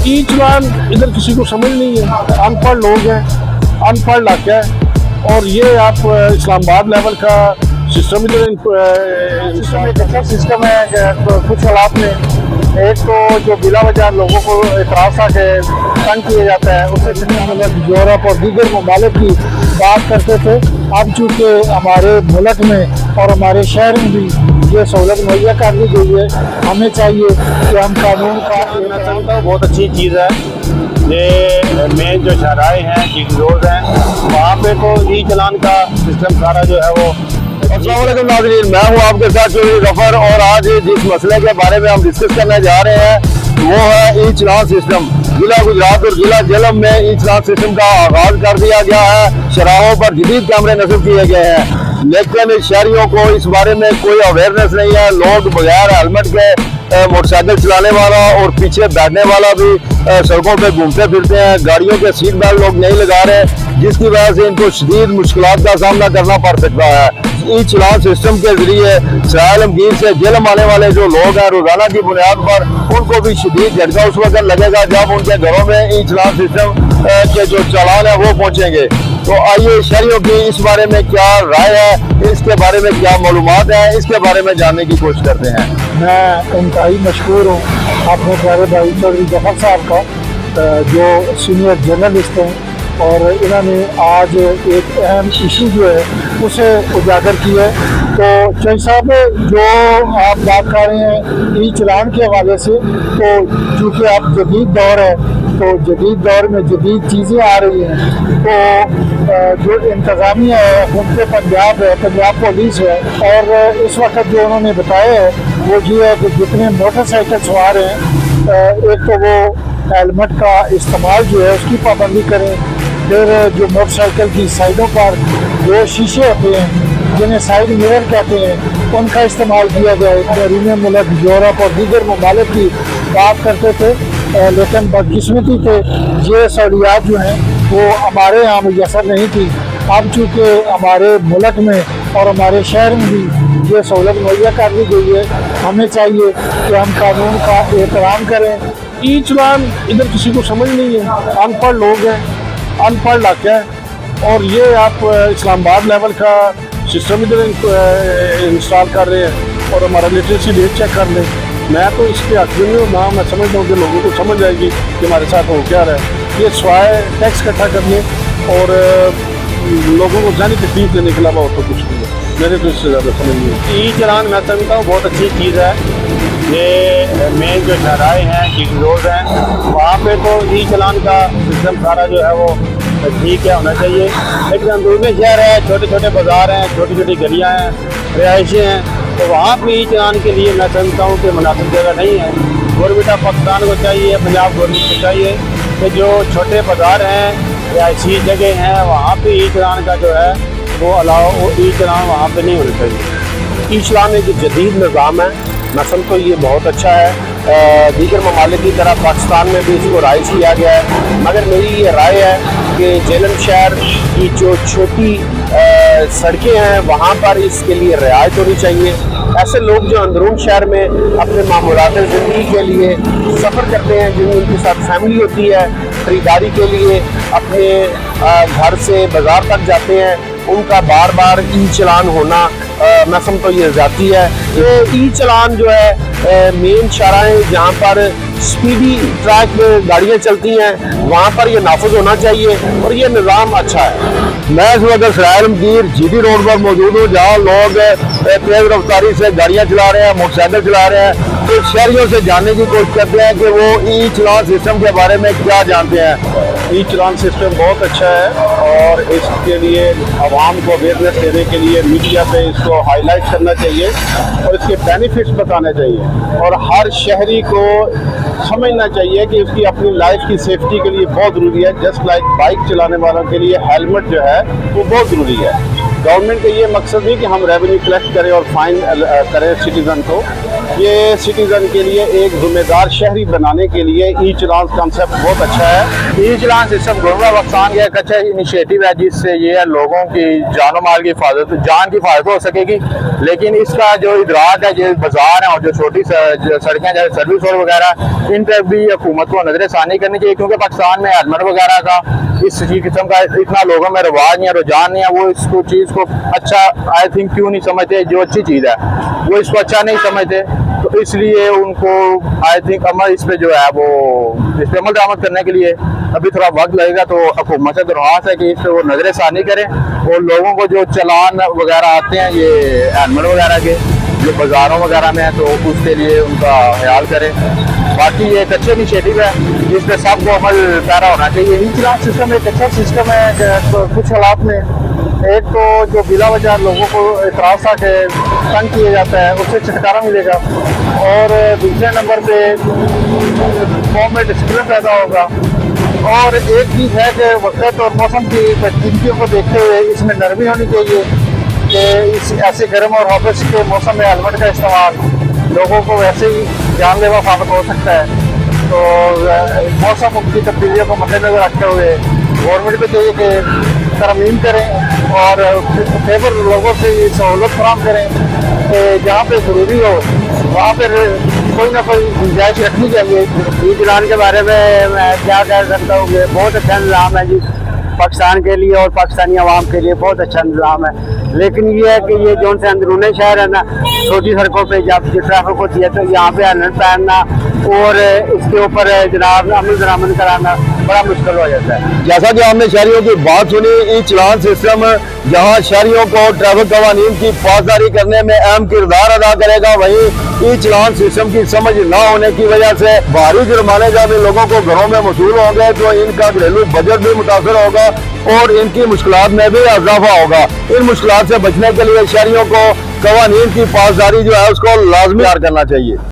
ई चलान इधर किसी को समझ नहीं है, अनपढ़ लोग हैं, अनपढ़ इलाका है। और ये आप इस्लामाबाद लेवल का सिस्टम इधर अच्छा सिस्टम है कि कुछ हालात में एक तो जो बिला वजह लोगों को एतराज़ आके तंग किया जाता है, उससे यूरोप और दीगर ममालिक की बात करते थे। अब चूँकि हमारे मुल्क में और हमारे शहर में भी ये सहूलत मुहैया कर दी गई है, हमें चाहिए कि हम कानून का बहुत अच्छी चीज़ है। ये मेन जो शहराएँ हैं, जिंग रोड हैं, वहाँ पे तो ई चलान का सिस्टम सारा जो है वो। अस्सलाम वालेकुम नाज़रीन, मैं हूँ आपके साथ चौधरी ज़फ़र और आज जिस मसले के बारे में हम डिस्कस करने जा रहे हैं वो है ई चलान सिस्टम। जिला गुजरात और जिला जेलम में ई चलान सिस्टम का आगाज कर दिया गया है। शराहों पर जदीद कैमरे नस्ब किए गए हैं, लेकिन शहरियों को इस बारे में कोई अवेयरनेस नहीं है। लोग बगैर हेलमेट के मोटरसाइकिल चलाने वाला और पीछे बैठने वाला भी सड़कों पे घूमते फिरते हैं। गाड़ियों के सीट बेल्ट लोग नहीं लगा रहे, जिसकी वजह से इनको शदीद मुश्किलात का सामना करना पड़ सकता है। ई चलान सिस्टम के जरिए आलमगीर से जेलम आने वाले जो लोग हैं, रोजाना की बुनियाद पर उनको भी शदीद झटका उस वक्त लगेगा जब उनके घरों में ई चलान सिस्टम के जो चालान है वो पहुंचेंगे। तो आइए शहरियों की इस बारे में क्या राय है, इसके बारे में क्या मालूमात है, इसके बारे में जानने की कोशिश करते हैं। मैं इंतहाई मशहूर हूँ अपने प्यारे भाई चौधरी ज़फ़र साहब का, जो सीनियर जर्नलिस्ट हैं, और इन्होंने आज एक अहम इशू जो है उसे उजागर किया है। तो चौधरी साहब, जो आप बात कर रहे हैं ई चलान के हवाले से, तो चूँकि अब जदीद दौर है, तो जदीद दौर में जदीद चीज़ें आ रही हैं, तो जो इंतज़ामिया है उनके पंजाब है, पंजाब पुलिस है, और इस वक्त जो उन्होंने बताया है वो ये है कि जितने मोटरसाइकिल सवार हैं, एक तो वो हेलमेट का इस्तेमाल जो है उसकी पाबंदी करें। फिर जो मोटरसाइकिल की साइडों पर जो शीशे होते हैं, जिन्हें साइड मिरर कहते हैं, उनका इस्तेमाल किया जाए। बैरून मुल्क यूरोप और दीगर ममालिक की बात करते थे, लेकिन बदकिस्मती से ये सहूलियात जो हैं वो हमारे यहाँ मुयसर नहीं थी। अब चूँकि हमारे मुल्क में और हमारे शहर में भी ये सहूलत मुहैया कर दी गई है, हमें चाहिए कि हम कानून का एहतराम करें। ई चलान इधर किसी को समझ नहीं है, अनपढ़ लोग हैं, अनपढ़ इलाका है। और ये आप इस्लामाबाद लेवल का सिस्टम इधर इंस्टॉल कर रहे हैं और हमारा लिटरेसी रेट चेक कर लें। मैं तो इसके हक में हूँ ना, मैं समझता हूँ कि लोगों को समझ आएगी कि हमारे साथ हो क्या रहा है। ये स्वाय टैक्स इकट्ठा करने और लोगों को जानी तकलीफ देने के अलावा तो कुछ नहीं है। मेरे तो इससे ज़्यादा समझ नहीं है। ई चलान मैं समझता हूँ बहुत अच्छी चीज़ है। ये मेन जो शहराएँ हैं, जिंग रोड हैं, वहाँ पे तो ई चलान का सिस्टम सारा जो है वो ठीक है, होना चाहिए। लेकिन अंदरूनी शहर है, छोटे छोटे बाज़ार हैं, छोटी छोटी गलियाँ हैं, रिहाइशें हैं, तो वहाँ पे ई चलान के लिए मैं समझता हूँ कि मुनासिब जगह नहीं है। गवर्नमेंट ऑफ पाकिस्तान को चाहिए, पंजाब गवर्नमेंट को चाहिए कि जो छोटे बाज़ार हैं, रिहायशी जगह हैं, वहाँ पे ई चलान का जो है वो वो ई चलान वहाँ पे नहीं होना चाहिए। ई चलान एक जदीद निज़ाम है, मैं समझता हूँ ये बहुत अच्छा है। दीगर ममालिक की तरह पाकिस्तान में भी इसको राइज किया गया है, मगर मेरी ये राय है कि जेलम शहर की जो छोटी सड़कें हैं वहाँ पर इसके लिए रियायत होनी चाहिए। ऐसे लोग जो अंदरून शहर में अपने मामूलात ज़िंदगी के लिए सफ़र करते हैं, जिनकी साथ फैमिली होती है, ख़रीदारी के लिए अपने घर से बाज़ार तक जाते हैं, उनका बार बार ई चलान होना मैं समझता हूँ ये ज़्यादती है। ये ई चलान जो है मेन शहराएँ जहाँ पर स्पीडी ट्रैक में गाड़ियाँ चलती हैं वहाँ पर ये नाफिज होना चाहिए और ये निज़ाम अच्छा है। मैं इस वक्त आलमगीर जीटी रोड पर मौजूद हूँ, जहाँ लोग तेज़ रफ्तारी से गाड़ियाँ चला रहे हैं, मोटरसाइकिल चला रहे हैं। तो शहरियों से जानने की कोशिश करते हैं कि वो ई चलान सिस्टम के बारे में क्या जानते हैं। ई चलान सिस्टम बहुत अच्छा है और इसके लिए आवाम को अवेयरनेस देने के लिए मीडिया पे इसको हाईलाइट करना चाहिए और इसके बेनिफिट्स बताने चाहिए और हर शहरी को समझना चाहिए कि उसकी अपनी लाइफ की सेफ्टी के लिए बहुत ज़रूरी है। जस्ट लाइक बाइक चलाने वालों के लिए हेलमेट जो है वो बहुत ज़रूरी है। गवर्नमेंट का ये मकसद नहीं कि हम रेवेन्यू कलेक्ट करें और फाइन करें सिटीज़न को, یہ سٹیزن کے لیے ایک ذمہ دار شہری بنانے کے لیے ای چلان کانسیپٹ بہت اچھا ہے. ای چلان سسٹم گورنمنٹ پاکستان کا ایک اچھا انیشیٹو ہے جس سے یہ لوگوں کی جان و مال کی حفاظت جان کی حفاظت ہو سکے گی. لیکن اس کا جو ادراک ہے جو بازار ہیں اور جو چھوٹی سڑکیں جیسے سروس روڈ وغیرہ ان پہ بھی حکومت کو نظر ثانی کرنی چاہیے, کیونکہ پاکستان میں ہیلمٹ وغیرہ کا اس قسم کا اتنا لوگوں میں رواج نہیں ہے, رجحان نہیں ہے. وہ اس کو چیز کو اچھا آئی تھنک کیوں نہیں سمجھتے, جو اچھی چیز ہے وہ اس کو اچھا نہیں سمجھتے. تو اس لیے ان کو آئی تھنک عمل اس پہ جو ہے وہ اس پہ عمل درآمد کرنے کے لیے ابھی تھوڑا وقت لگے گا. تو حکومت سے درخواست ہے کہ اس پہ وہ نظر ثانی کریں اور لوگوں کو جو چلان وغیرہ آتے ہیں یہ ہیلمٹ وغیرہ کے جو بازاروں وغیرہ میں ہیں تو اس کے لیے ان کا خیال کریں. باقی یہ ایک اچھا انیشیٹو ہے جس پہ سب کو عمل پیرا ہونا چاہیے. ای چلان سسٹم ایک اچھا سسٹم ہے کہ کچھ حالات میں ایک تو جو بلا وجہ لوگوں کو اعتراض تھا کہ تنگ کیا جاتا ہے اس سے چھٹکارا ملے گا, اور دوسرے نمبر پہ قوم میں ڈسپلن پیدا ہوگا. اور ایک چیز ہے کہ وقت اور موسم کی بدقیمتیوں کو دیکھتے ہوئے اس میں نرمی ہونی چاہیے کہ اس ایسے گرم اور ہاپس کے موسم میں ہیلمٹ کا استعمال لوگوں کو ویسے ہی جان لیوا ثابت ہو سکتا ہے. تو موسم کی تبدیلیوں کو مد نظر رکھتے ہوئے گورنمنٹ کو چاہیے کہ ترمیم کریں اور فیور لوگوں سے سہولت فراہم کریں کہ جہاں پہ ضروری ہو وہاں پہ کوئی نہ کوئی گنجائش رکھنی چاہیے. ای چلان کے بارے میں کیا کہہ سکتا ہوں کہ بہت اچھا نظام ہے جی پاکستان کے لیے اور پاکستانی عوام کے لیے بہت اچھا نظام ہے. لیکن یہ ہے کہ یہ جو سے اندرون شہر ہے نا چھوٹی سڑکوں پہ جب ٹریفک ہوتی ہے تو یہاں پہ ہیلمٹ پہننا اور اس کے اوپر جناب عمل درآمد کرانا بڑا مشکل ہو جاتا ہے. جیسا کہ ہم نے شہریوں کی بات سنی, ای چلان سسٹم جہاں شہریوں کو ٹریفک قوانین کی پاسداری کرنے میں اہم کردار ادا کرے گا, وہیں ای چلان سسٹم کی سمجھ نہ ہونے کی وجہ سے بھاری جرمانے جب ان لوگوں کو گھروں میں موصول ہوں گے تو ان کا گھریلو بجٹ بھی متاثر ہوگا اور ان کی مشکلات میں بھی اضافہ ہوگا. ان مشکلات سے بچنے کے لیے شہریوں کو قوانین کی پاسداری جو ہے اس کو لازمی کرنا چاہیے.